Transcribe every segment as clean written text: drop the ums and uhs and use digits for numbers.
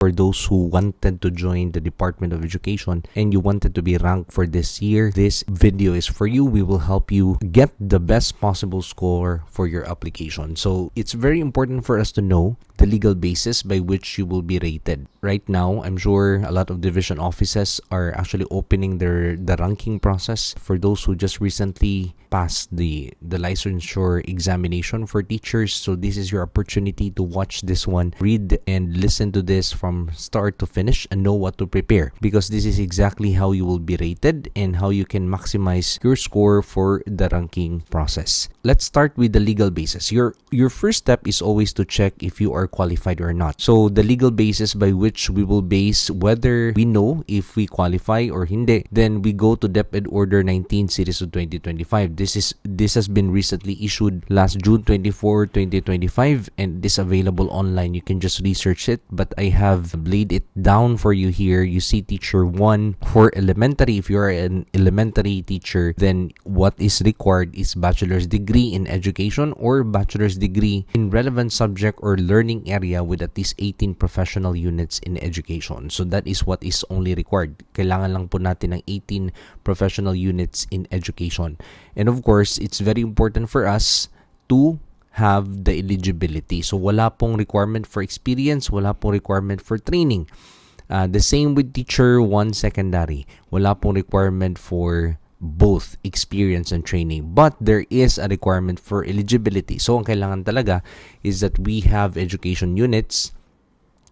for those who wanted to join the Department of Education and you wanted to be ranked for this year, this video is for you. We will help you get the best possible score for your application. So it's very important for us to know the legal basis by which you will be rated. Right now, I'm sure a lot of division offices are actually opening the ranking process for those who just recently passed the licensure examination for teachers. So this is your opportunity to watch this one, read and listen to this from start to finish and know what to prepare, because this is exactly how you will be rated and how you can maximize your score for the ranking process. Let's start with the legal basis. Your first step is always to check if you are qualified or not. So the legal basis by which we will base whether we know if we qualify or hindi, then we go to DepEd Order 19 Series of 2025. This has been recently issued last June 24, 2025, and this is available online. You can just research it, but I have laid it down for you here. You see Teacher 1 for elementary. If you are an elementary teacher, then what is required is bachelor's degree in education or bachelor's degree in relevant subject or learning area with at least 18 professional units in education. So that is what is only required. Kailangan lang po natin ng 18 professional units in education. And of course, it's very important for us to have the eligibility. So wala pong requirement for experience, wala pong requirement for training. The same with Teacher 1 Secondary. Wala pong requirement for both experience and training, but there is a requirement for eligibility. So ang kailangan talaga is that we have education units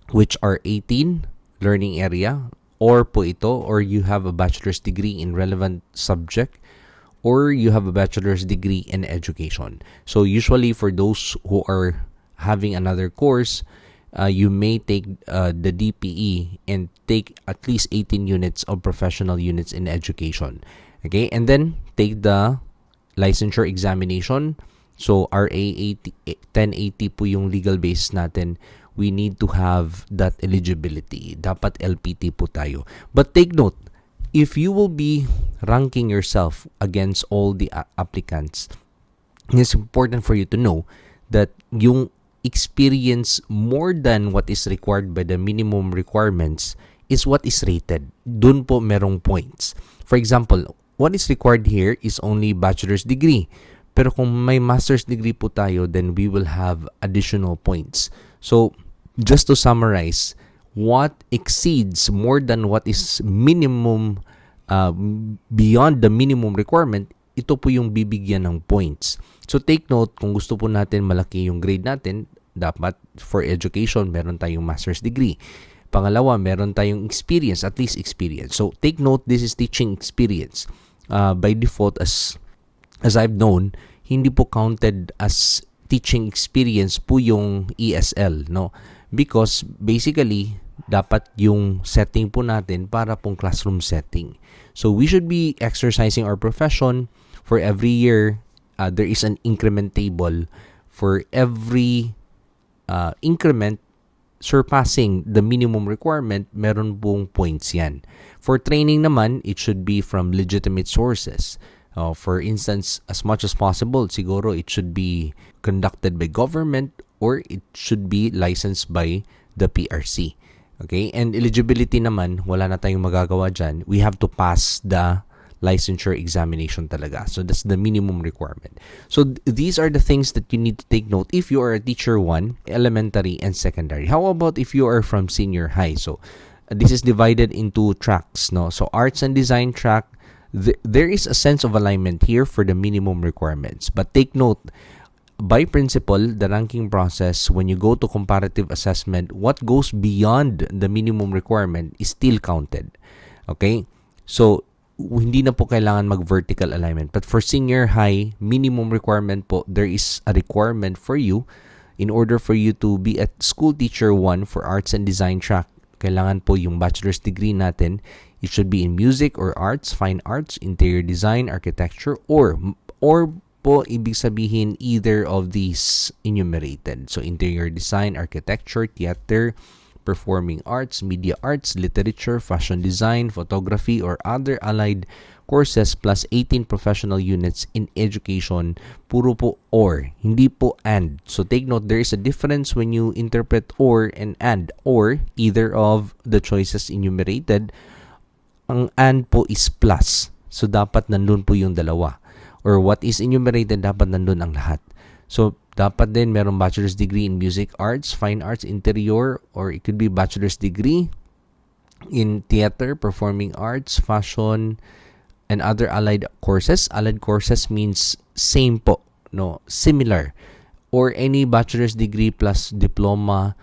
which are 18 learning area, or po ito, or you have a bachelor's degree in relevant subject, or you have a bachelor's degree in education. So usually for those who are having another course, you may take the DPE and take at least 18 units of professional units in education. Okay, and then take the licensure examination. So RA 1080 po yung legal basis natin. We need to have that eligibility. Dapat LPT po tayo. But take note, if you will be ranking yourself against all the applicants, it's important for you to know that yung experience more than what is required by the minimum requirements is what is rated. Dun po merong points. For example, what is required here is only bachelor's degree. Pero kung may master's degree po tayo, then we will have additional points. So, just to summarize, what exceeds more than what is minimum, beyond the minimum requirement, ito po yung bibigyan ng points. So, take note, kung gusto po natin malaki yung grade natin, dapat for education, meron tayong master's degree. Pangalawa, meron tayong experience, at least experience. So, take note, this is teaching experience. By default, as I've known, hindi po counted as teaching experience po yung ESL, no? Because basically, dapat yung setting po natin para pong classroom setting. So we should be exercising our profession. For every year, there is an increment table. For every increment surpassing the minimum requirement, meron pong points yan. For training naman, it should be from legitimate sources. For instance, as much as possible, siguro it should be conducted by government or it should be licensed by the PRC. Okay? And eligibility naman, wala na tayong magagawa dyan. We have to pass the licensure examination talaga. So that's the minimum requirement. So these are the things that you need to take note if you are a teacher 1, elementary and secondary. How about if you are from senior high? So this is divided into tracks, no? So arts and design track, there is a sense of alignment here for the minimum requirements. But take note, by principle, the ranking process, when you go to comparative assessment, what goes beyond the minimum requirement is still counted. Okay? So hindi na po kailangan mag-vertical alignment. But for senior high, minimum requirement po, there is a requirement for you in order for you to be a school teacher 1 for arts and design track. Kailangan po yung bachelor's degree natin. It should be in music or arts, fine arts, interior design, architecture, or po ibig sabihin either of these enumerated. So interior design, architecture, theater, performing arts, media arts, literature, fashion design, photography, or other allied courses plus 18 professional units in education. Puro po or, hindi po and. So take note, there is a difference when you interpret or and and. Or, either of the choices enumerated. Ang and po is plus. So dapat nandun po yung dalawa. Or what is enumerated, dapat nandun ang lahat. So dapat din merong bachelor's degree in music arts, fine arts, interior, or it could be bachelor's degree in theater, performing arts, fashion, and other allied courses. Allied courses means same po, no, similar. Or any bachelor's degree plus diploma,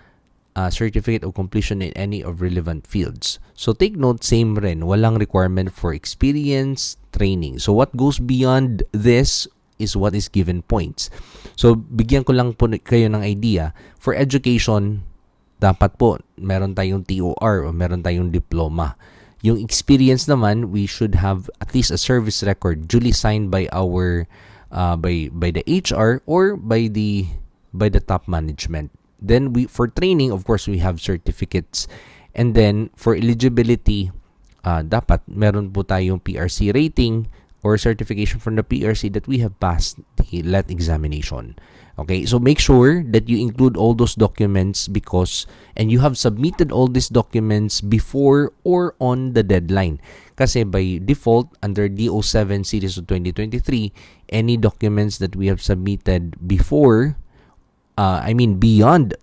certificate of completion in any of relevant fields. So take note, same rin. Walang requirement for experience, training. So what goes beyond this is what is given points. So, bigyan ko lang po kayo ng idea. For education, dapat po meron tayong TOR o meron tayong diploma. Yung experience naman, we should have at least a service record duly signed by our by the HR or by the top management. Then for training, of course, we have certificates. And then for eligibility, dapat meron po tayong PRC rating or certification from the PRC that we have passed the LET examination. Okay, so make sure that you include all those documents and you have submitted all these documents before or on the deadline. Kasi by default, under DO7 series of 2023, any documents that we have submitted beyond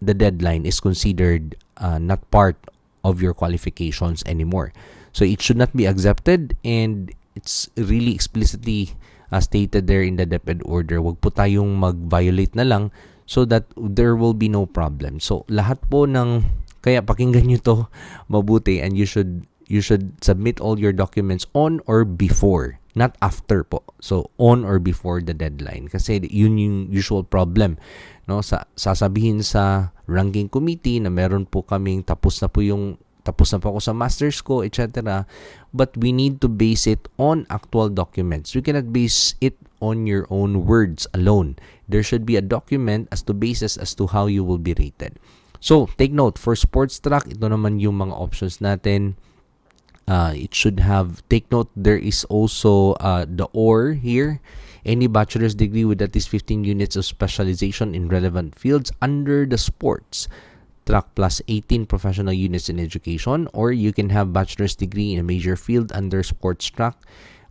the deadline is considered not part of your qualifications anymore. So it should not be accepted, and it's really explicitly stated there in the DepEd order. Wag po tayong mag-violate na lang so that there will be no problem. So lahat po kaya pakinggan nyo to mabuti, and you should submit all your documents on or before, not after po. So on or before the deadline, kasi yun yung usual problem, no? Sasabihin sa ranking committee na meron po kaming tapos na po ako sa masters ko, etc. But we need to base it on actual documents. We cannot base it on your own words alone. There should be a document as to basis as to how you will be rated. So, take note, for sports track, ito naman yung mga options natin. Take note, there is also the OR here. Any bachelor's degree with at least 15 units of specialization in relevant fields under the sports track plus 18 professional units in education, or you can have bachelor's degree in a major field under sports track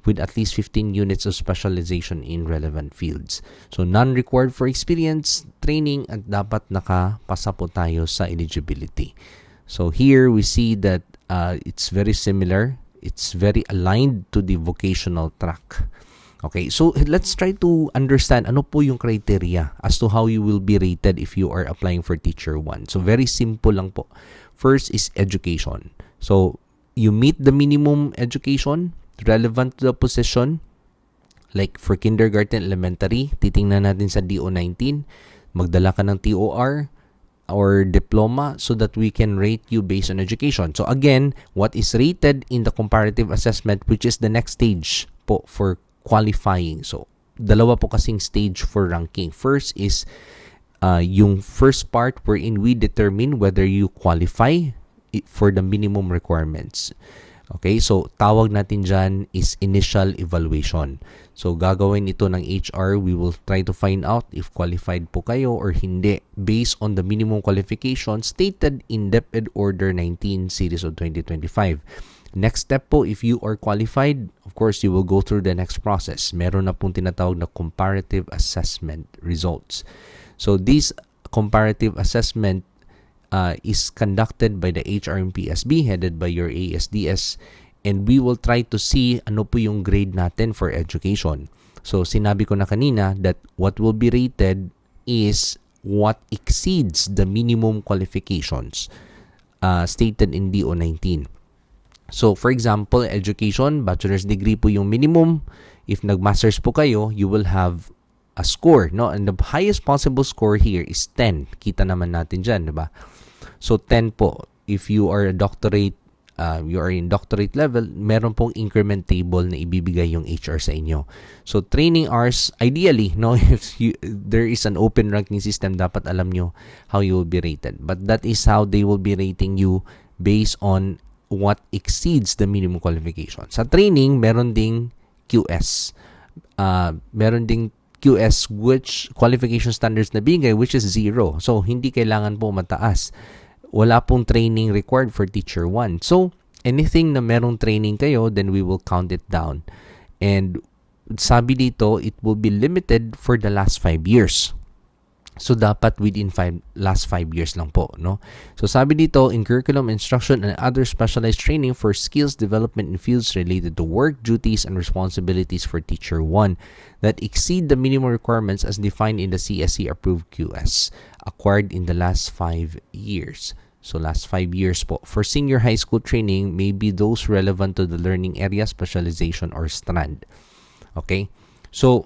with at least 15 units of specialization in relevant fields. So, none required for experience, training, at dapat nakapasa po tayo sa eligibility. So, here we see that it's very similar. It's very aligned to the vocational track. Okay, so let's try to understand ano po yung criteria as to how you will be rated if you are applying for Teacher 1. So very simple lang po. First is education. So you meet the minimum education relevant to the position. Like for kindergarten, elementary, titingnan natin sa DO19, magdala ka ng TOR or diploma so that we can rate you based on education. So again, what is rated in the comparative assessment, which is the next stage po for qualifying. So, dalawa po kasing stage for ranking. First is yung first part wherein we determine whether you qualify for the minimum requirements. Okay, so tawag natin dyan is initial evaluation. So, gagawin ito ng HR. We will try to find out if qualified po kayo or hindi based on the minimum qualification stated in DepEd Order 19 Series of 2025. Next step po, if you are qualified, of course, you will go through the next process. Meron na pong tinatawag na comparative assessment results. So, this comparative assessment is conducted by the HRMPSB headed by your ASDS, and we will try to see ano po yung grade natin for education. So, sinabi ko na kanina that what will be rated is what exceeds the minimum qualifications stated in DO19. So, for example, education, bachelor's degree po yung minimum. If nag-masters po kayo, you will have a score, no? And the highest possible score here is 10. Kita naman natin dyan, diba? So, 10 po. If you are a doctorate, you are in doctorate level, meron pong increment table na ibibigay yung HR sa inyo. So, training hours, ideally, no? If there is an open ranking system, dapat alam nyo how you will be rated. But that is how they will be rating you based on what exceeds the minimum qualification. Sa training, meron ding QS. Meron ding QS which qualification standards na bigay which is 0. So, hindi kailangan po mataas. Wala pong training required for teacher 1. So, anything na merong training kayo, then we will count it down. And sabi dito, it will be limited for the last 5 years. So, dapat within last 5 years lang po, no? So, sabi dito, in curriculum instruction and other specialized training for skills development in fields related to work, duties, and responsibilities for teacher 1 that exceed the minimum requirements as defined in the CSE-approved QS acquired in the last 5 years. So, last 5 years po. For senior high school training, maybe those relevant to the learning area, specialization, or strand. Okay? So,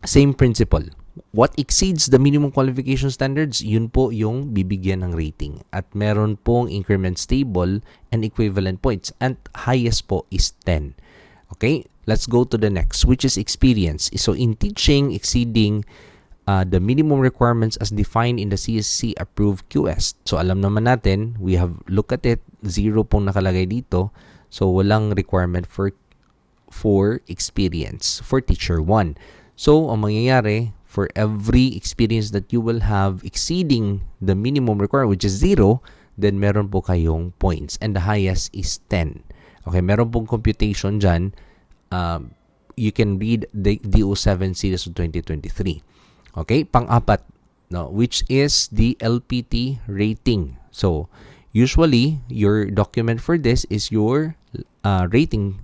same principle. What exceeds the minimum qualification standards, yun po yung bibigyan ng rating. At meron pong increment stable and equivalent points. And highest po is 10. Okay? Let's go to the next, which is experience. So, in teaching, exceeding the minimum requirements as defined in the CSC-approved QS. So, alam naman natin, we have looked at it, 0 pong nakalagay dito. So, walang requirement for experience for teacher 1. So, ang mangyayari, for every experience that you will have exceeding the minimum requirement, which is 0, then meron po kayong points. And the highest is 10. Okay, meron pong computation dyan. You can read the DO7 series of 2023. Okay, pang-apat, no, which is the LPT rating. So, usually, your document for this is your rating,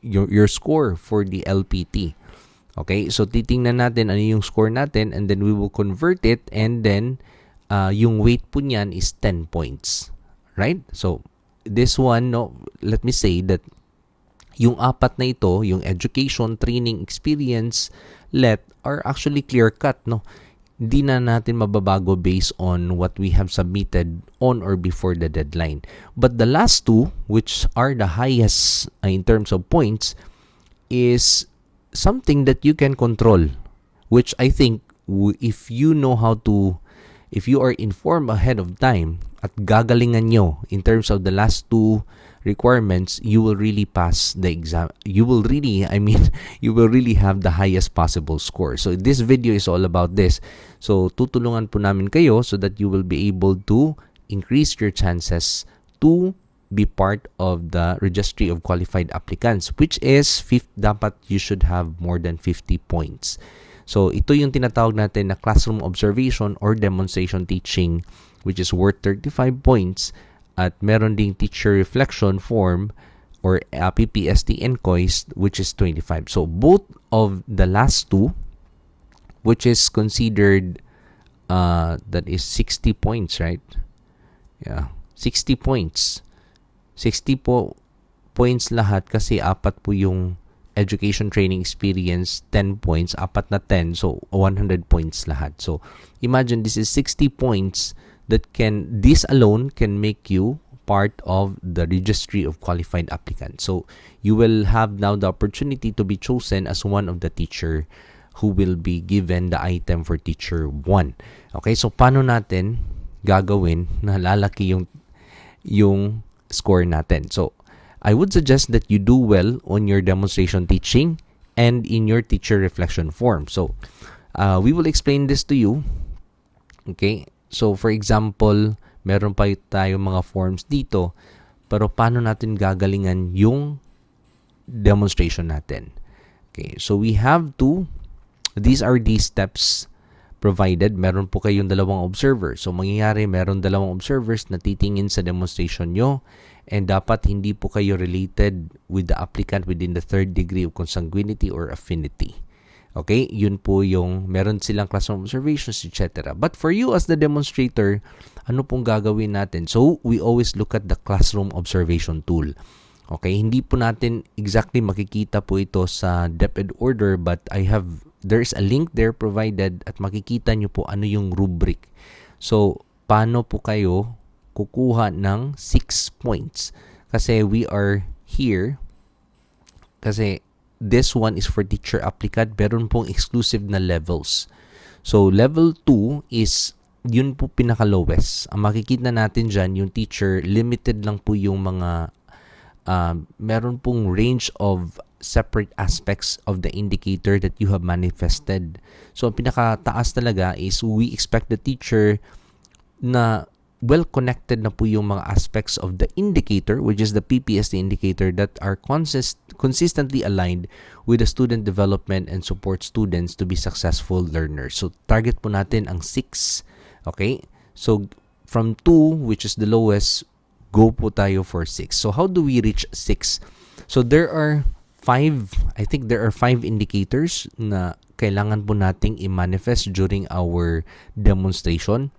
your score for the LPT. Okay, so titingnan natin ano yung score natin and then we will convert it and then yung weight po niyan is 10 points. Right? So, this one, no, let me say that yung apat na ito, yung education, training, experience, are actually clear-cut, no? Hindi na natin mababago based on what we have submitted on or before the deadline. But the last two, which are the highest in terms of points, is something that you can control, which I think if you know if you are informed ahead of time at gagalingan nyo in terms of the last two requirements, you will really pass the exam. You will really have the highest possible score. So this video is all about this. So tutulungan po namin kayo so that you will be able to increase your chances to be part of the registry of qualified applicants, which is dapat you should have more than 50 points. So ito yung tinatawag natin na classroom observation or demonstration teaching, which is worth 35 points, at meron ding teacher reflection form or PPST NCOIS, which is 25. So both of the last two, which is considered that is 60 points, right? Yeah, 60 points. 60 po points lahat kasi apat po yung education training experience, 10 points, apat na 10, so 100 points lahat. So imagine this is 60 points that this alone can make you part of the registry of qualified applicants. So you will have now the opportunity to be chosen as one of the teacher who will be given the item for teacher 1. Okay, so paano natin gagawin na lalaki yung score natin? So, I would suggest that you do well on your demonstration teaching and in your teacher reflection form. So, we will explain this to you. Okay? So, for example, meron pa tayong mga forms dito, pero paano natin gagalingan yung demonstration natin? Okay, so these are the steps provided. Meron po kayong dalawang observer. So, mangyayari, meron dalawang observers na titingin sa demonstration nyo and dapat hindi po kayo related with the applicant within the third degree of consanguinity or affinity. Okay? Yun po yung meron silang classroom observations, etc. But for you as the demonstrator, ano pong gagawin natin? So, we always look at the classroom observation tool. Okay? Hindi po natin exactly makikita po ito sa DepEd order, but there's a link there provided at makikita nyo po ano yung rubric. So, paano po kayo kukuha ng 6 points? Kasi we are here, kasi this one is for teacher applicant, meron pong exclusive na levels. So, level 2 is, yun po pinaka-lowest. Ang makikita natin dyan, yung teacher, limited lang po yung mga, meron pong range of separate aspects of the indicator that you have manifested. So, ang pinakataas talaga is we expect the teacher na well-connected na po yung mga aspects of the indicator, which is the PPSD indicator, that are consistently aligned with the student development and support students to be successful learners. So, target po natin ang 6. Okay? So, from 2, which is the lowest, go po tayo for 6. So, how do we reach 6? So, there are 5 indicators na kailangan po nating i-manifest during our demonstration.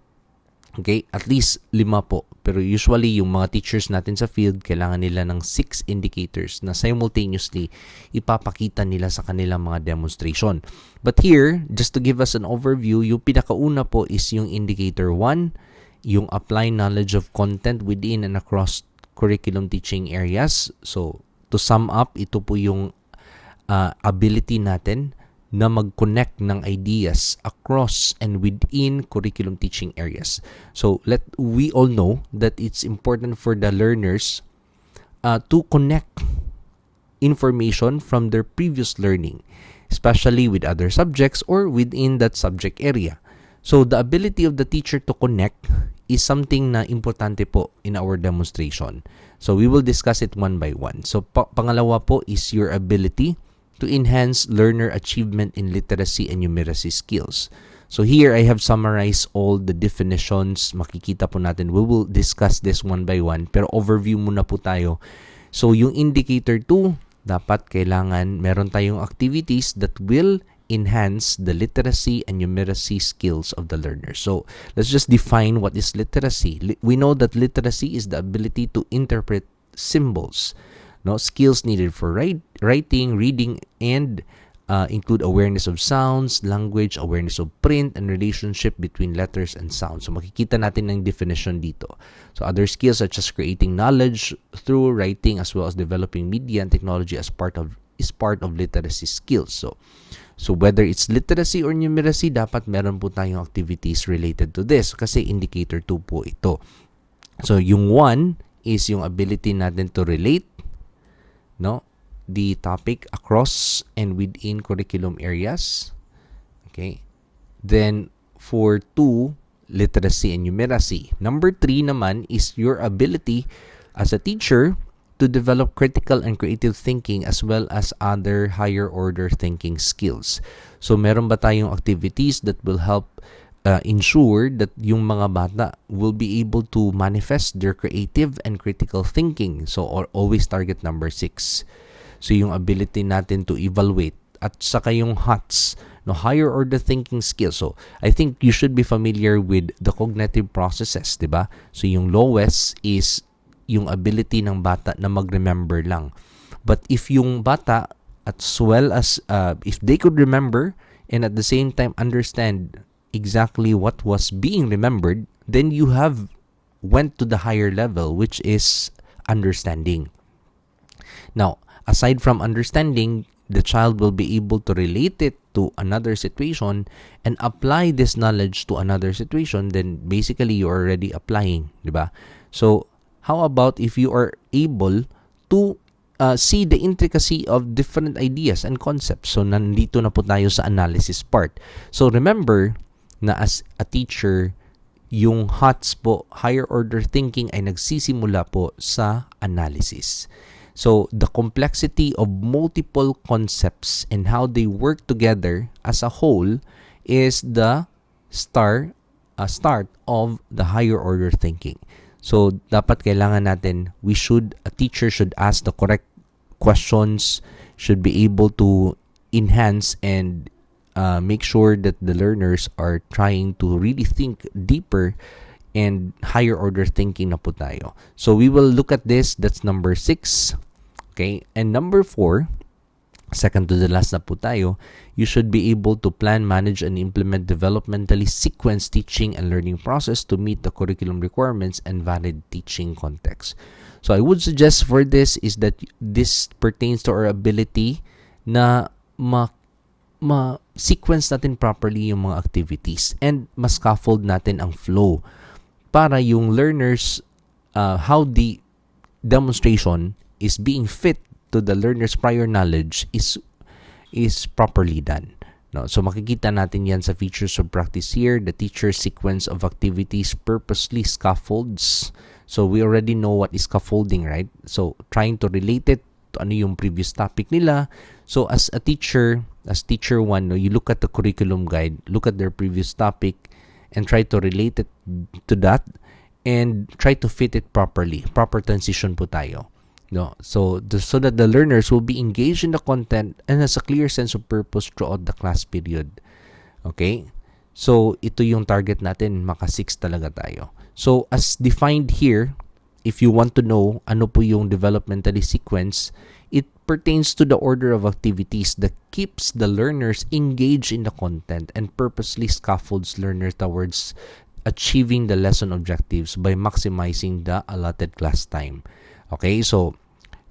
Okay, at least 5 po. Pero usually, yung mga teachers natin sa field, kailangan nila ng 6 indicators na simultaneously ipapakita nila sa kanilang mga demonstration. But here, just to give us an overview, yung pinakauna po is yung indicator 1, yung apply knowledge of content within and across curriculum teaching areas. So, to sum up, ito po yung ability natin na mag-connect ng ideas across and within curriculum teaching areas. So, we all know that it's important for the learners to connect information from their previous learning, especially with other subjects or within that subject area. So, the ability of the teacher to connect is something na importante po in our demonstration. So, we will discuss it one by one. So, pangalawa po is your ability to enhance learner achievement in literacy and numeracy skills. So here, I have summarized all the definitions. Makikita po natin. We will discuss this one by one. Pero overview muna po tayo. So yung indicator 2, dapat kailangan meron tayong activities that will enhance the literacy and numeracy skills of the learner. So let's just define what is literacy. We know that literacy is the ability to interpret symbols. No, skills needed for writing, reading, and include awareness of sounds, language, awareness of print, and relationship between letters and sounds. So makikita natin ng definition dito. So other skills such as creating knowledge through writing as well as developing media and technology is part of literacy skills. So whether it's literacy or numeracy, dapat meron po tayong activities related to this kasi indicator 2 po ito. So yung 1 is yung ability natin to relate the topic across and within curriculum areas. Okay. Then for 2, literacy and numeracy. Number 3 naman is your ability as a teacher to develop critical and creative thinking as well as other higher order thinking skills. So meron ba tayong activities that will help ensure that yung mga bata will be able to manifest their creative and critical thinking. So, always target number 6. So, yung ability natin to evaluate at saka yung HOTS, higher order thinking skills. So, I think you should be familiar with the cognitive processes, di ba? So, yung lowest is yung ability ng bata na mag-remember lang. But if yung bata, as well as if they could remember and at the same time understand exactly what was being remembered, then you have went to the higher level, which is understanding. Now, aside from understanding, the child will be able to relate it to another situation and apply this knowledge to another situation. Then basically, you're already applying, diba? So, how about if you are able to see the intricacy of different ideas and concepts? So, nandito na po tayo sa analysis part. So, remember na as a teacher, yung HOTS po, higher order thinking, ay nagsisimula po sa analysis. So, the complexity of multiple concepts and how they work together as a whole is the start of the higher order thinking. So, dapat kailangan natin, a teacher should ask the correct questions, should be able to enhance and make sure that the learners are trying to really think deeper and higher order thinking na po tayo. So we will look at this. That's number 6. Okay? And number 4, second to the last na po tayo, you should be able to plan, manage, and implement developmentally sequenced teaching and learning process to meet the curriculum requirements and valid teaching context. So I would suggest for this is that this pertains to our ability na ma-sequence natin properly yung mga activities and ma-scaffold natin ang flow para yung learners, how the demonstration is being fit to the learner's prior knowledge is properly done. No, so makikita natin yan sa features of practice here. The teacher's sequence of activities purposely scaffolds. So we already know what is scaffolding, right? So trying to relate it to ano yung previous topic nila. So as a teacher, as teacher 1, no, you look at the curriculum guide, look at their previous topic, and try to relate it to that, and try to fit it properly. Proper transition po tayo. No, so that the learners will be engaged in the content and has a clear sense of purpose throughout the class period. Okay? So, ito yung target natin, maka 6 talaga tayo. So, as defined here, if you want to know ano po yung developmentally sequence, it pertains to the order of activities that keeps the learners engaged in the content and purposely scaffolds learners towards achieving the lesson objectives by maximizing the allotted class time. Okay, so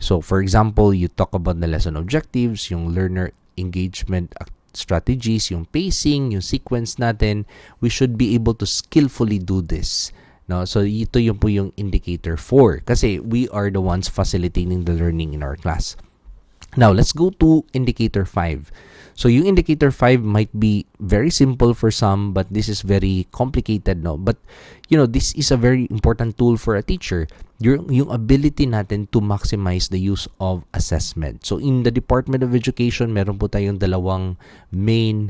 for example, you talk about the lesson objectives, yung learner engagement strategies, yung pacing, yung sequence natin. We should be able to skillfully do this. No, so ito yung po yung indicator 4 kasi we are the ones facilitating the learning in our class. Now, let's go to indicator 5. So, yung indicator 5 might be very simple for some, but this is very complicated, no? But, this is a very important tool for a teacher. Yung ability natin to maximize the use of assessment. So, in the Department of Education, meron po tayong dalawang main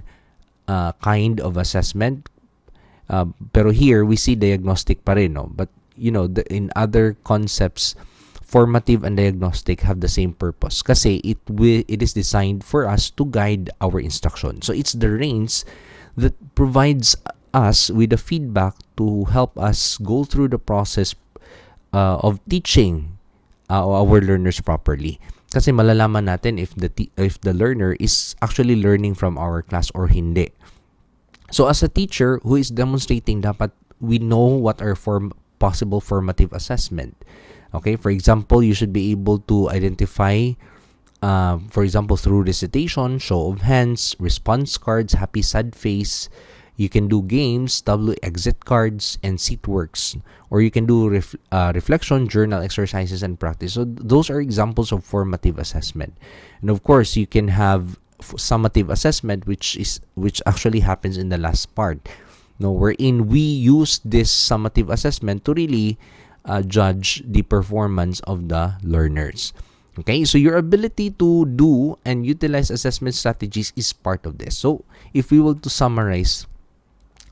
kind of assessment. Pero here, we see diagnostic pa rin, no? But, in other concepts, formative and diagnostic have the same purpose kasi it is designed for us to guide our instruction. So it's the reins that provides us with the feedback to help us go through the process of teaching our learners properly. Kasi malalaman natin if the learner is actually learning from our class or hindi. So as a teacher who is demonstrating, dapat we know what are possible formative assessment. Okay, for example, you should be able to identify, for example, through recitation, show of hands, response cards, happy, sad face. You can do games, tableau, exit cards, and seat works. Or you can do reflection, journal exercises, and practice. So those are examples of formative assessment. And of course, you can have summative assessment, which actually happens in the last part. No, wherein we use this summative assessment to really judge the performance of the learners. Okay, so your ability to do and utilize assessment strategies is part of this. So, if we were to summarize,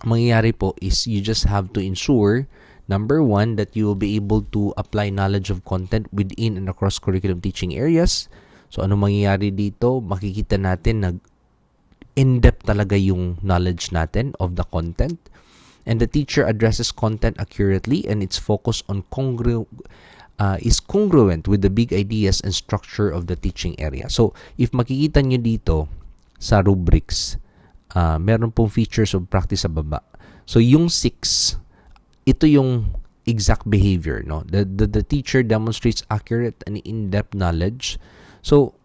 mangyayari po is you just have to ensure, number 1, that you will be able to apply knowledge of content within and across curriculum teaching areas. So, ano mangyayari dito? Makikita natin na in-depth talaga yung knowledge natin of the content. And the teacher addresses content accurately and its focus on is congruent with the big ideas and structure of the teaching area. So, if makikita nyo dito sa rubrics, meron pong features of practice sa baba. So, yung 6, ito yung exact behavior, no? The teacher demonstrates accurate and in-depth knowledge. So,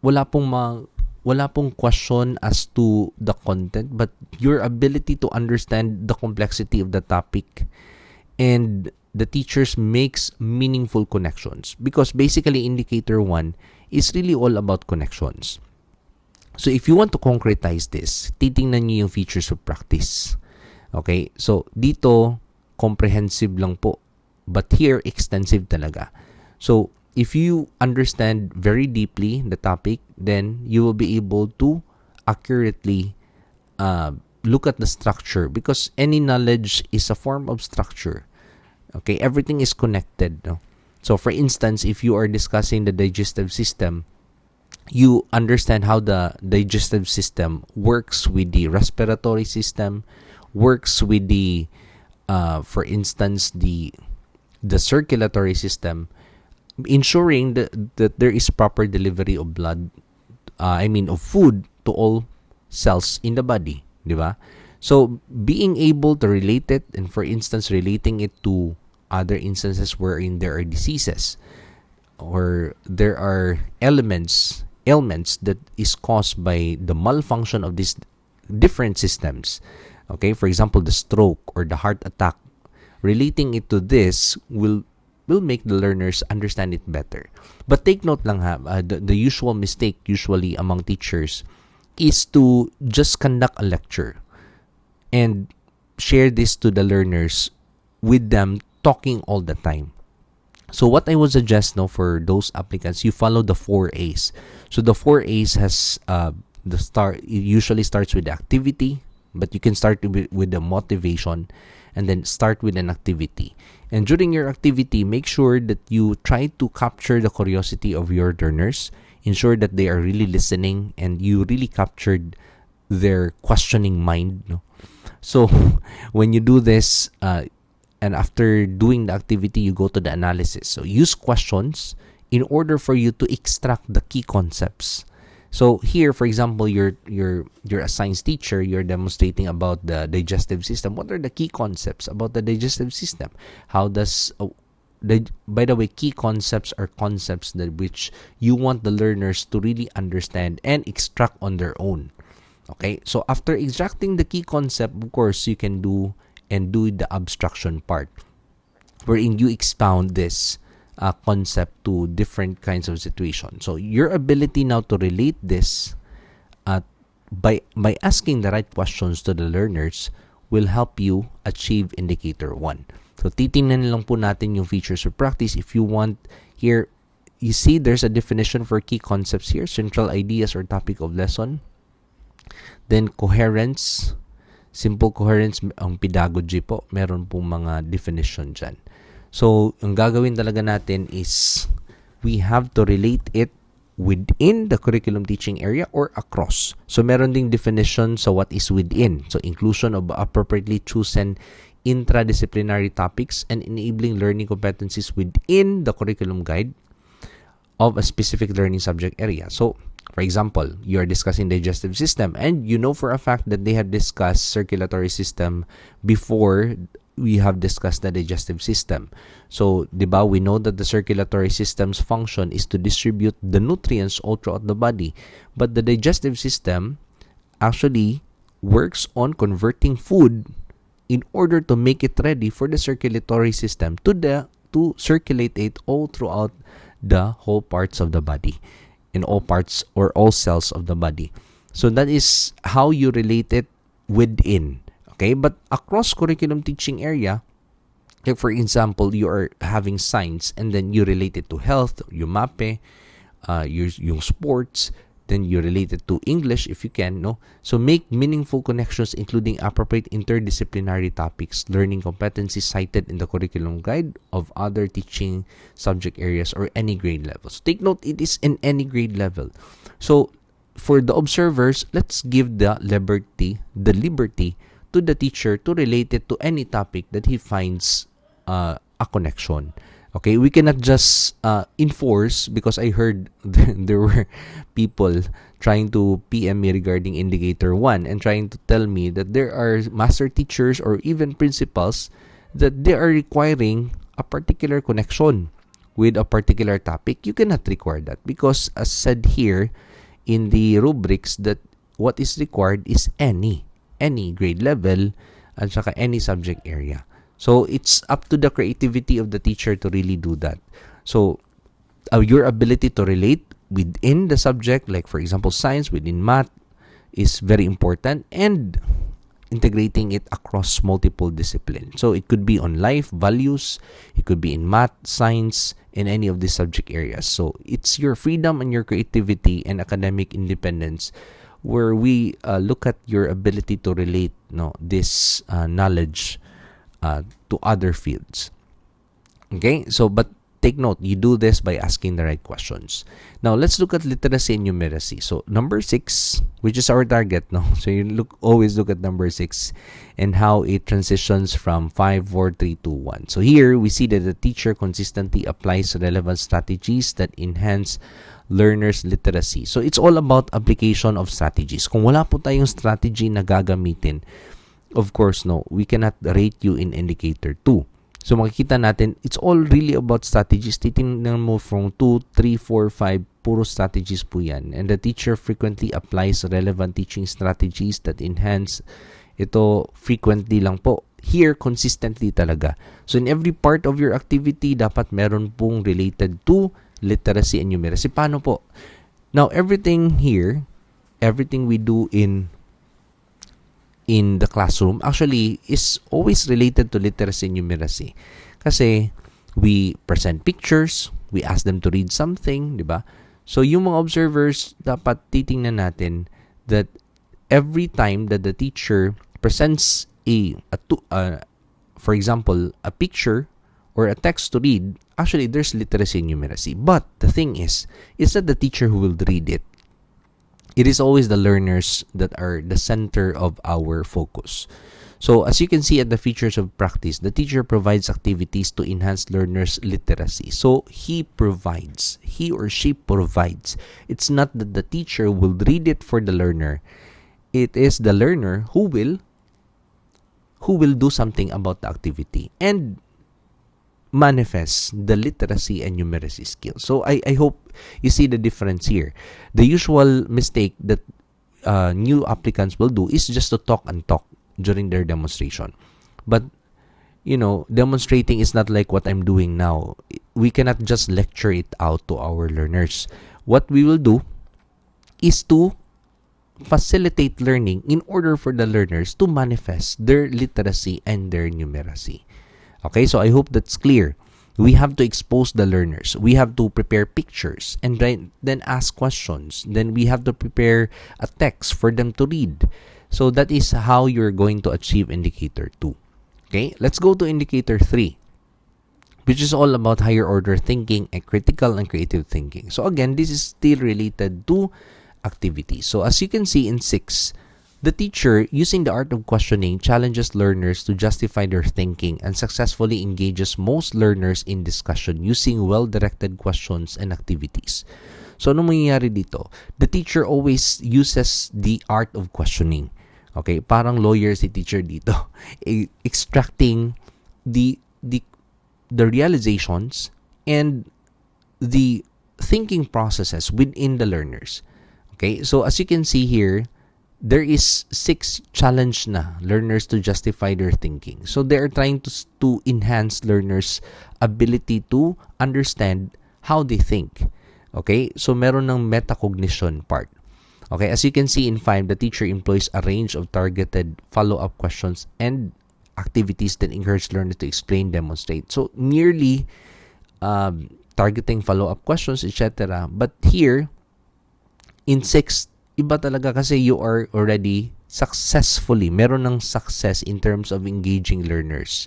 wala pong question as to the content, but your ability to understand the complexity of the topic, and the teachers makes meaningful connections, because basically indicator 1 is really all about connections. So if you want to concretize this, titingnan niyo yung features of practice. Okay? So dito comprehensive lang po, but here extensive talaga. So if you understand very deeply the topic, then you will be able to accurately look at the structure, because any knowledge is a form of structure. Okay, everything is connected. No? So, for instance, if you are discussing the digestive system, you understand how the digestive system works with the respiratory system, works with the, for instance, the circulatory system, ensuring that there is proper delivery of of food to all cells in the body, di ba? So, being able to relate it, and for instance, relating it to other instances wherein there are diseases or there are ailments that is caused by the malfunction of these different systems. Okay, for example, the stroke or the heart attack. Relating it to this will will make the learners understand it better. But take note lang ha, the usual mistake usually among teachers is to just conduct a lecture and share this to the learners with them talking all the time. So what I would suggest now for those applicants, you follow the 4 A's. So the 4 A's has it usually starts with the activity, but you can start with the motivation and then start with an activity. And during your activity, make sure that you try to capture the curiosity of your learners, ensure that they are really listening and you really captured their questioning mind. No? So when you do this, and after doing the activity, you go to the analysis. So use questions in order for you to extract the key concepts. So here, for example, you're a science teacher, you're demonstrating about the digestive system. What are the key concepts about the digestive system? How does by the way, key concepts are concepts that which you want the learners to really understand and extract on their own. Okay, so after extracting the key concept, of course, you can do the abstraction part, wherein you expound this concept to different kinds of situations. So your ability now to relate this by asking the right questions to the learners will help you achieve indicator 1. So titingnan lang po natin yung features of practice. If you want here, you see there's a definition for key concepts here, central ideas or topic of lesson. Then coherence, simple coherence, ang pedagogy po, meron pong mga definition dyan. So, ang gagawin talaga natin is we have to relate it within the curriculum teaching area or across. So, meron ding definition sa what is within. So, inclusion of appropriately chosen intradisciplinary topics and enabling learning competencies within the curriculum guide of a specific learning subject area. So, for example, you are discussing digestive system and you know for a fact that they have discussed circulatory system before we have discussed the digestive system. So, diba, we know that the circulatory system's function is to distribute the nutrients all throughout the body. But the digestive system actually works on converting food in order to make it ready for the circulatory system to circulate it all throughout the whole parts of the body, in all parts or all cells of the body. So that is how you relate it within. Okay, but across curriculum teaching area, like for example, you are having science and then you relate it to health, yung MAPE, yung sports, then you relate it to English if you can, no? So make meaningful connections including appropriate interdisciplinary topics, learning competencies cited in the curriculum guide of other teaching subject areas or any grade levels. Take note, it is in any grade level. So for the observers, let's give the liberty to the teacher to relate it to any topic that he finds a connection. Okay, we cannot just enforce, because I heard there were people trying to PM me regarding indicator 1 and trying to tell me that there are master teachers or even principals that they are requiring a particular connection with a particular topic. You cannot require that because as said here in the rubrics that what is required is any grade level at saka any subject area. So, it's up to the creativity of the teacher to really do that. So, your ability to relate within the subject, like for example, science within math, is very important, and integrating it across multiple disciplines. So, it could be on life, values, it could be in math, science, in any of these subject areas. So, it's your freedom and your creativity and academic independence where we look at your ability to relate this knowledge to other fields. Okay, so but take note, you do this by asking the right questions. Now, let's look at literacy and numeracy. So, number 6, which is our target, no? So, you always look at number 6 and how it transitions from 5, 4, 3, 2, 1. So, here, we see that the teacher consistently applies relevant strategies that enhance learners' literacy. So, it's all about application of strategies. Kung wala po tayong strategy na gagamitin, of course, no, we cannot rate you in indicator 2. So, makikita natin, it's all really about strategies. Titingnan mo from 2, 3, 4, 5, puro strategies po yan. And the teacher frequently applies relevant teaching strategies that enhance. Ito, frequently lang po. here consistently talaga. So in every part of your activity, dapat meron pong related to literacy and numeracy. Paano po? Now, everything here, everything we do in the classroom actually is always related to literacy and numeracy. Kasi we present pictures, we ask them to read something, di ba? So yung mga observers, dapat titingnan natin that every time that the teacher presents for example, a picture or a text to read, actually there's literacy and numeracy. But the thing is, it's not the teacher who will read it. It is always the learners that are the center of our focus. So as you can see at the features of practice, the teacher provides activities to enhance learners' literacy. So he or she provides. It's not that the teacher will read it for the learner. It is the learner who will do something about the activity and manifest the literacy and numeracy skills. So I hope you see the difference here. The usual mistake that new applicants will do is just to talk and talk during their demonstration. But, demonstrating is not like what I'm doing now. We cannot just lecture it out to our learners. What we will do is to facilitate learning in order for the learners to manifest their literacy and their numeracy. Okay, so I hope that's clear. We have to expose the learners. We have to prepare pictures and then ask questions. Then we have to prepare a text for them to read. So that is how you're going to achieve indicator 2. Okay, let's go to indicator 3, which is all about higher order thinking and critical and creative thinking. So again, this is still related to activities. So as you can see in 6, the teacher, using the art of questioning, challenges learners to justify their thinking and successfully engages most learners in discussion using well-directed questions and activities. So ano mangyayari dito? The teacher always uses the art of questioning. Okay, parang lawyer si teacher dito. Extracting the realizations and the thinking processes within the learners. Okay, so as you can see here, there is 6 challenge na learners to justify their thinking. So they are trying to enhance learners' ability to understand how they think. Okay, so meron ng metacognition part. Okay, as you can see in 5, the teacher employs a range of targeted follow-up questions and activities that encourage learners to explain, demonstrate. So nearly targeting follow-up questions, etc. But here, in 6, iba talaga kasi you are already meron ng success in terms of engaging learners.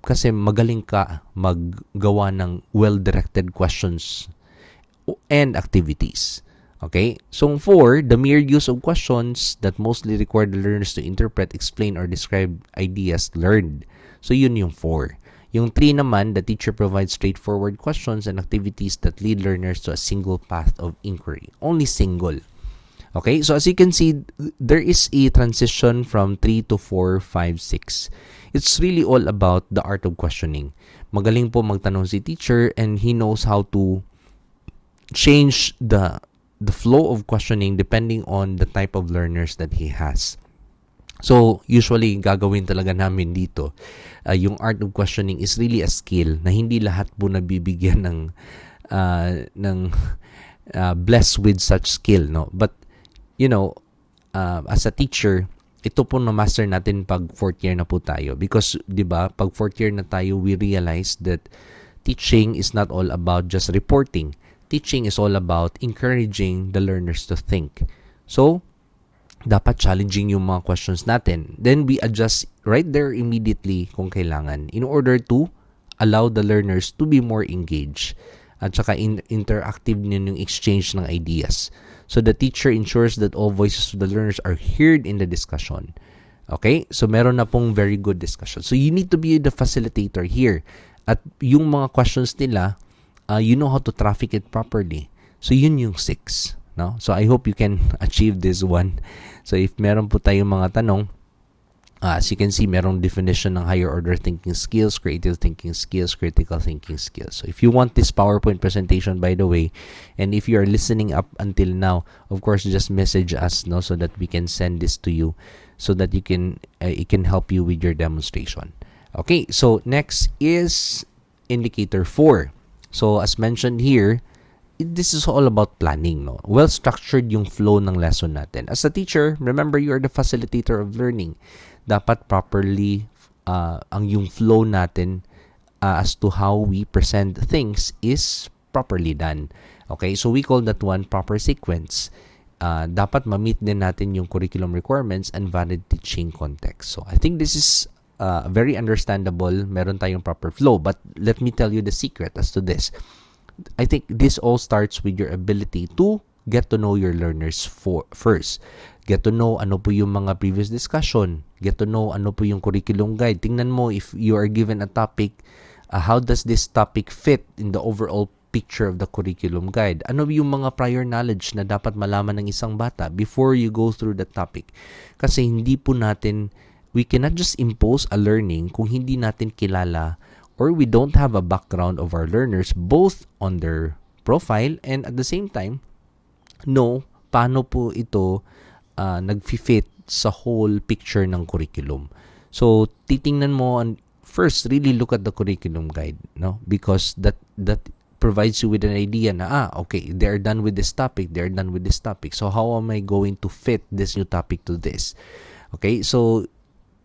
Kasi magaling ka maggawa ng well-directed questions and activities. Okay? So 4, the mere use of questions that mostly require the learners to interpret, explain, or describe ideas learned. So yun yung 4. Yung 3 naman, the teacher provides straightforward questions and activities that lead learners to a single path of inquiry. Only single. Okay? So as you can see, there is a transition from 3 to 4, 5, 6. It's really all about the art of questioning. Magaling po magtanong si teacher and he knows how to change the flow of questioning depending on the type of learners that he has. So, usually, gagawin talaga namin dito, yung art of questioning is really a skill na hindi lahat po nabibigyan ng blessed with such skill, no? But, as a teacher, ito po na-master natin pag 4th year na po tayo. Because, di ba, pag 4th year na tayo, we realize that teaching is not all about just reporting. Teaching is all about encouraging the learners to think. So, dapat challenging yung mga questions natin. Then, we adjust right there immediately kung kailangan in order to allow the learners to be more engaged. At saka interactive din yung exchange ng ideas. So, the teacher ensures that all voices of the learners are heard in the discussion. Okay? So, meron na pong very good discussion. So, you need to be the facilitator here. At yung mga questions nila, you know how to traffic it properly. So, yun yung 6. No? So, I hope you can achieve this one. So, if meron po tayong mga tanong, As you can see, merong definition ng higher order thinking skills, creative thinking skills, critical thinking skills. So if you want this PowerPoint presentation, by the way, and if you are listening up until now, of course, just message us, no, so that we can send this to you, so that you can it can help you with your demonstration. Okay, so next is indicator 4. So as mentioned here, this is all about planning, no? Well-structured yung flow ng lesson natin. As a teacher, remember, you are the facilitator of learning. Dapat properly ang yung flow natin as to how we present things is properly done. Okay, so we call that one proper sequence. Dapat ma-meet din natin yung curriculum requirements and valid teaching context. So I think this is very understandable. Meron tayong proper flow, but let me tell you the secret as to this. I think this all starts with your ability to get to know your learners first. Get to know ano po yung mga previous discussion. Get to know ano po yung curriculum guide. Tingnan mo, if you are given a topic, how does this topic fit in the overall picture of the curriculum guide? Ano yung mga prior knowledge na dapat malaman ng isang bata before you go through the topic? Kasi hindi po natin, we cannot just impose a learning kung hindi natin kilala or we don't have a background of our learners both on their profile and at the same time know paano po ito nag-fit sa whole picture ng curriculum. So titingnan mo, and first really look at the curriculum guide, no, because that provides you with an idea na okay, they're done with this topic, so how am I going to fit this new topic to this? Okay, so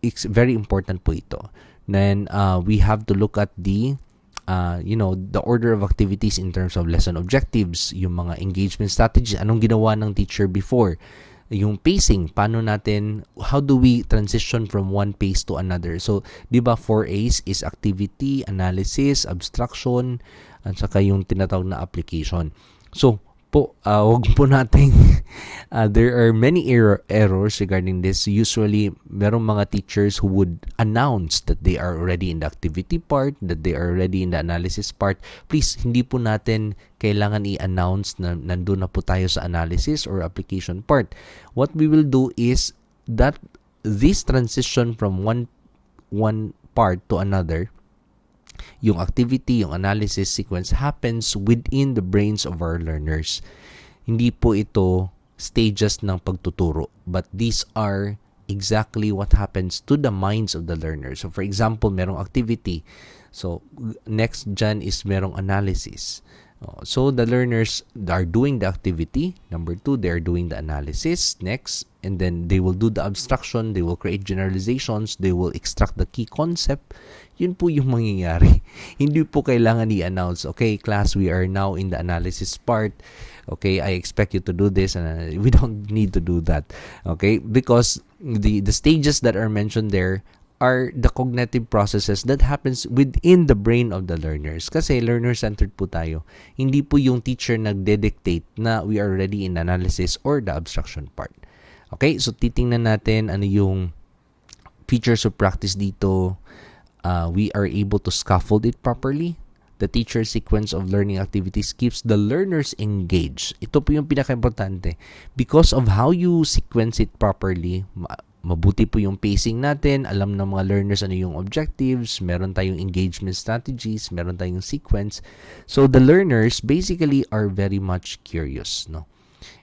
it's very important po ito. Then we have to look at the the order of activities in terms of lesson objectives, yung mga engagement strategies, anong ginawa ng teacher before, yung pacing, how do we transition from one pace to another? So, di ba 4A's is activity, analysis, abstraction, at saka yung tinatawag na application. So, wag po nating there are many errors regarding this. Usually, merong mga teachers who would announce that they are already in the activity part, that they are already in the analysis part. Please, hindi po natin kailangan i-announce na nandun na po tayo sa analysis or application part. What we will do is that this transition from one part to another, yung activity, yung analysis sequence happens within the brains of our learners. Hindi po ito stages ng pagtuturo, but these are exactly what happens to the minds of the learners. So for example, merong activity. So next dyan is merong analysis. So the learners are doing the activity. Number 2, they are doing the analysis. Next, and then they will do the abstraction. They will create generalizations. They will extract the key concept. Yun po yung mangyayari. Hindi po kailangan i-announce, okay, class, we are now in the analysis part. Okay, I expect you to do this. And we don't need to do that. Okay, because the stages that are mentioned there are the cognitive processes that happens within the brain of the learners. Kasi learner-centered po tayo. Hindi po yung teacher nagde-dictate na we are already in analysis or the abstraction part. Okay, so titingnan natin ano yung features of practice dito. We are able to scaffold it properly. The teacher sequence of learning activities keeps the learners engaged. Ito po yung pinaka-importante. Because of how you sequence it properly, mabuti po yung pacing natin, alam ng mga learners ano yung objectives, meron tayong engagement strategies, meron tayong sequence. So the learners basically are very much curious, no?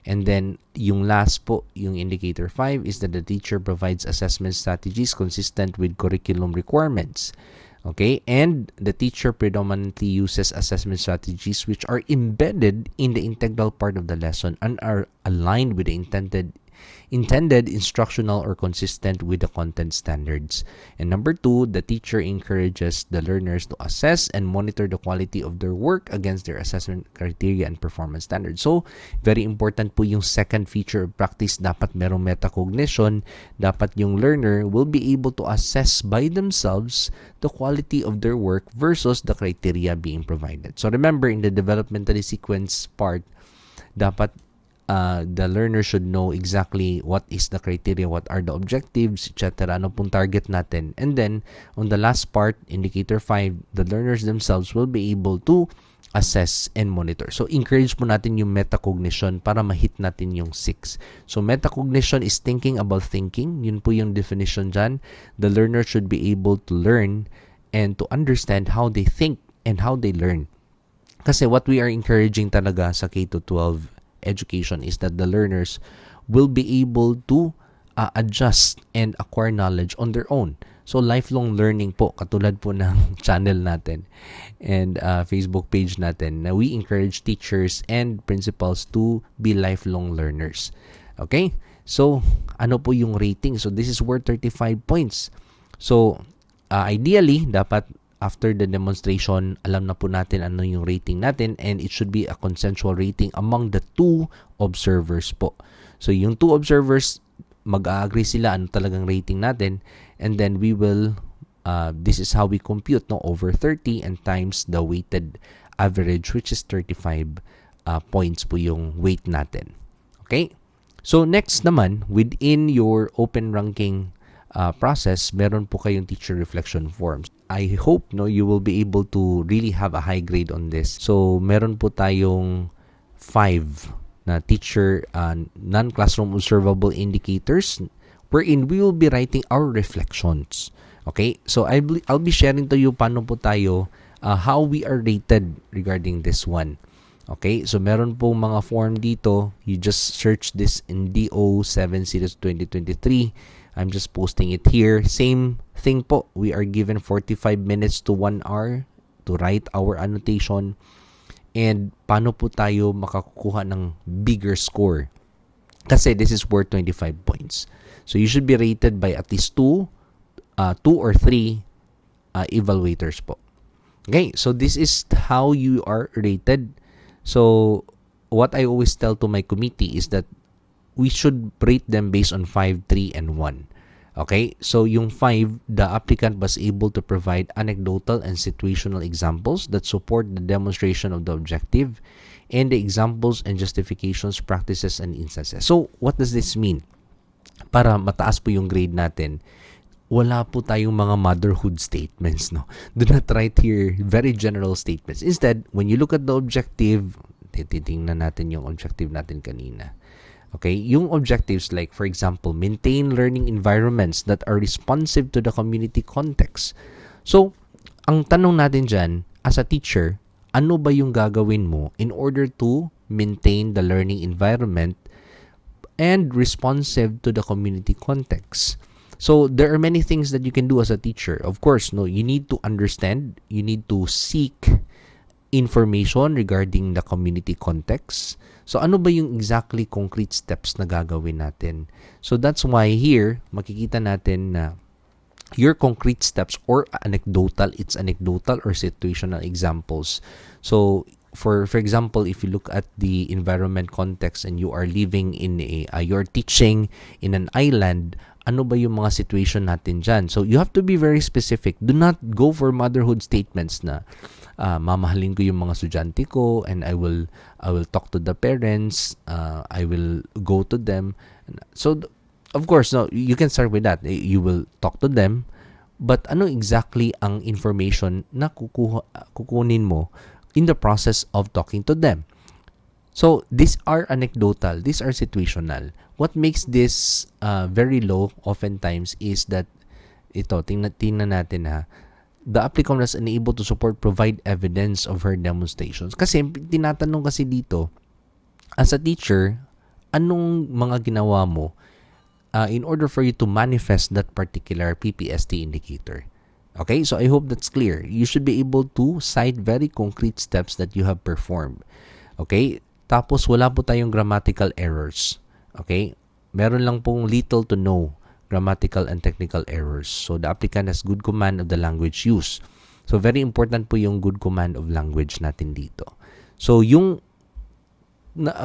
And then yung last po, yung indicator 5 is that the teacher provides assessment strategies consistent with curriculum requirements. Okay, and the teacher predominantly uses assessment strategies which are embedded in the integral part of the lesson and are aligned with the intended instructional or consistent with the content standards. And number 2, the teacher encourages the learners to assess and monitor the quality of their work against their assessment criteria and performance standards. So, very important po yung second feature of practice. Dapat merong metacognition. Dapat yung learner will be able to assess by themselves the quality of their work versus the criteria being provided. So, remember, in the developmentally sequence part, dapat the learner should know exactly what is the criteria, what are the objectives, etc. Ano pong target natin. And then, on the last part, indicator 5, the learners themselves will be able to assess and monitor. So, encourage po natin yung metacognition para ma-hit natin yung 6. So, metacognition is thinking about thinking. Yun po yung definition dyan. The learner should be able to learn and to understand how they think and how they learn. Kasi what we are encouraging talaga sa K-12 education is that the learners will be able to adjust and acquire knowledge on their own. So, lifelong learning po, katulad po ng channel natin and Facebook page natin na we encourage teachers and principals to be lifelong learners. Okay? So, ano po yung rating? So, this is worth 35 points. So, ideally, dapat after the demonstration, alam na po natin ano yung rating natin and it should be a consensual rating among the 2 observers po. So, yung 2 observers, mag-agree sila ano talagang rating natin and then we will, this is how we compute, no, over 30 and times the weighted average which is 35 points po yung weight natin. Okay? So, next naman, within your open ranking process, meron po kayong teacher reflection forms. I hope you will be able to really have a high grade on this. So, meron po tayong 5 na teacher non-classroom observable indicators wherein we will be writing our reflections. Okay? So, I'll be sharing to you paano po tayo, how we are rated regarding this one. Okay? So, meron po mga form dito. You just search this in DO 7 Series 2023. I'm just posting it here. Same thing po. We are given 45 minutes to 1 hour to write our annotation. And paano po tayo makakuha ng bigger score? Kasi this is worth 25 points. So you should be rated by at least 2 or 3 evaluators po. Okay, so this is how you are rated. So what I always tell to my committee is that we should rate them based on 5, 3, and 1. Okay? So, yung 5, the applicant was able to provide anecdotal and situational examples that support the demonstration of the objective and the examples and justifications, practices, and instances. So, what does this mean? Para mataas po yung grade natin, wala po tayong mga motherhood statements, no? Do not write here very general statements. Instead, when you look at the objective, titingnan natin yung objective natin kanina. Okay, yung objectives like, for example, maintain learning environments that are responsive to the community context. So, ang tanong natin dyan, as a teacher, ano ba yung gagawin mo in order to maintain the learning environment and responsive to the community context? So, there are many things that you can do as a teacher. Of course, you need to understand, you need to seek information regarding the community context. So, ano ba yung exactly concrete steps na gagawin natin? So, that's why here, makikita natin na your concrete steps or anecdotal, it's anecdotal or situational examples. So, for example, if you look at the environment context and you are living in you're teaching in an island, ano ba yung mga situation natin dyan? So, you have to be very specific. Do not go for motherhood statements na mamahalin ko yung mga estudyante ko and I will talk to the parents, I will go to them. So, of course, you can start with that. You will talk to them, but ano exactly ang information na kukunin mo in the process of talking to them? So, these are anecdotal, these are situational. What makes this very low oftentimes is that, tingnan natin ha, the applicant was unable to provide evidence of her demonstrations. Kasi, tinatanong kasi dito, as a teacher, anong mga ginawa mo in order for you to manifest that particular PPST indicator? Okay, so I hope that's clear. You should be able to cite very concrete steps that you have performed. Okay, tapos wala po tayong grammatical errors. Okay, meron lang pong little to no grammatical and technical errors. So, the applicant has good command of the language used. So, very important po yung good command of language natin dito. So,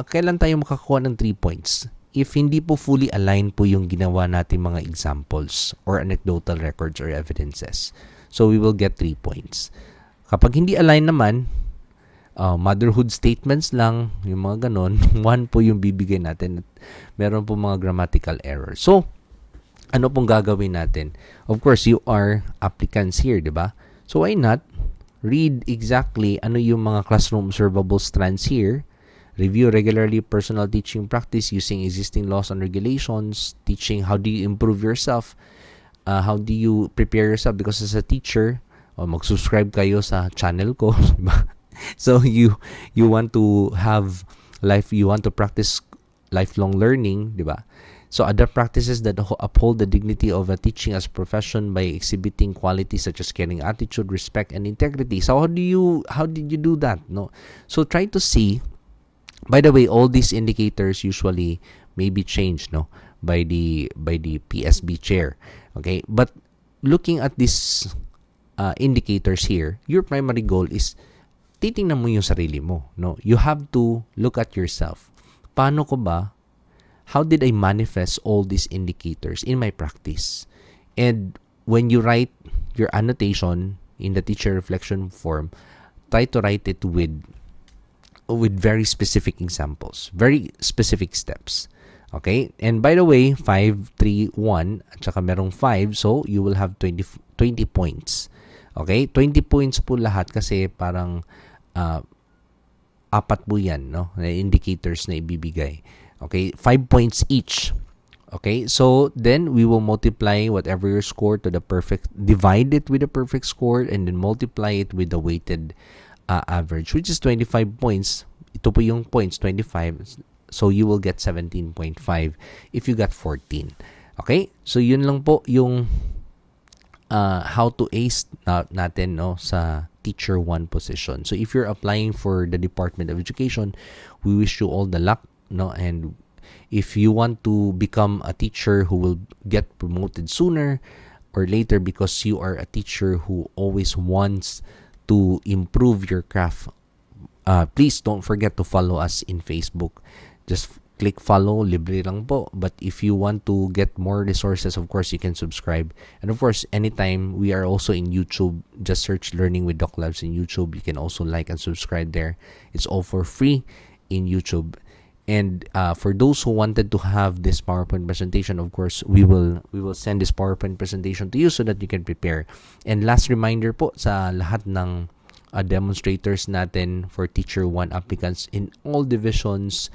kailan tayo makakuha ng 3 points? If hindi po fully aligned po yung ginawa natin mga examples or anecdotal records or evidences. So, we will get 3 points. Kapag hindi aligned naman, motherhood statements lang, yung mga ganon, 1 po yung bibigay natin. At meron po mga grammatical errors. So, ano pong gagawin natin? Of course, you are applicants here, di ba? So, why not read exactly ano yung mga classroom observable strands here, review regularly personal teaching practice using existing laws and regulations, teaching how do you improve yourself, how do you prepare yourself, because as a teacher, mag-subscribe kayo sa channel ko, diba? So you want to have you want to practice lifelong learning, diba? So adapt practices that uphold the dignity of a teaching as a profession by exhibiting qualities such as caring attitude, respect, and integrity. So how did you do that? No. So try to see. By the way, all these indicators usually may be changed, no, by the PSB chair. Okay, but looking at these indicators here, your primary goal is titingnan mo yung sarili mo, no? You have to look at yourself. Paano ko ba? How did I manifest all these indicators in my practice? And when you write your annotation in the teacher reflection form, try to write it with very specific examples, very specific steps. Okay? And by the way, 5, 3, 1, at saka merong 5, so you will have 20 points. Okay? 20 points po lahat kasi parang apat po yan, no? Na indicators na ibibigay. Okay? 5 points each. Okay? So, then we will multiply whatever your score to the perfect, divide it with the perfect score, and then multiply it with the weighted average, which is 25 points. Ito po yung points, 25. So, you will get 17.5 if you got 14. Okay? So, yun lang po yung how to ace natin, no, sa Teacher 1 position. So, if you're applying for the Department of Education, we wish you all the luck, no, and if you want to become a teacher who will get promoted sooner or later because you are a teacher who always wants to improve your craft, please don't forget to follow us in Facebook. Just click follow, libre lang po. But if you want to get more resources, of course, you can subscribe. And of course, anytime, we are also in YouTube. Just search Learning with Doc Labs in YouTube. You can also like and subscribe there. It's all for free in YouTube. And for those who wanted to have this PowerPoint presentation, of course, we will send this PowerPoint presentation to you so that you can prepare. And last reminder po sa lahat ng demonstrators natin for Teacher 1 applicants in all divisions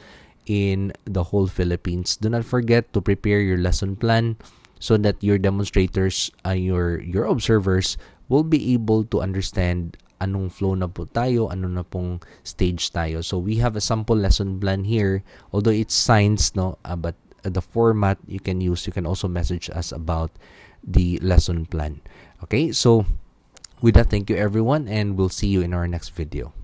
in the whole Philippines, do not forget to prepare your lesson plan so that your demonstrators, your observers will be able to understand anong flow na po tayo, ano na pong stage tayo. So we have a sample lesson plan here, although it's science, no, but the format you can use. You can also message us about the lesson plan. Okay, so with that, thank you everyone, and we'll see you in our next video.